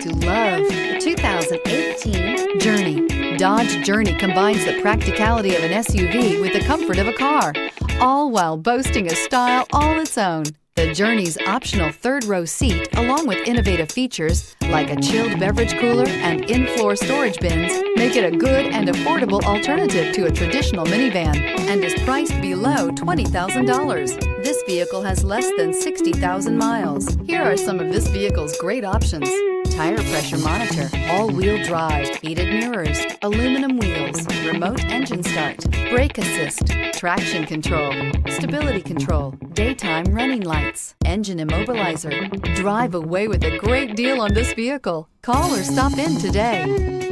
to love the 2018 Journey. Dodge Journey combines the practicality of an SUV with the comfort of a car, all while boasting a style all its own. The Journey's optional third-row seat, along with innovative features like a chilled beverage cooler and in-floor storage bins, make it a good and affordable alternative to a traditional minivan and is priced below $20,000. This vehicle has less than 60,000 miles. Here are some of this vehicle's great options: tire pressure monitor, all-wheel drive, heated mirrors, aluminum wheels, remote engine start, brake assist, traction control, stability control, daytime running lights, engine immobilizer. Drive away with a great deal on this vehicle. Call or stop in today.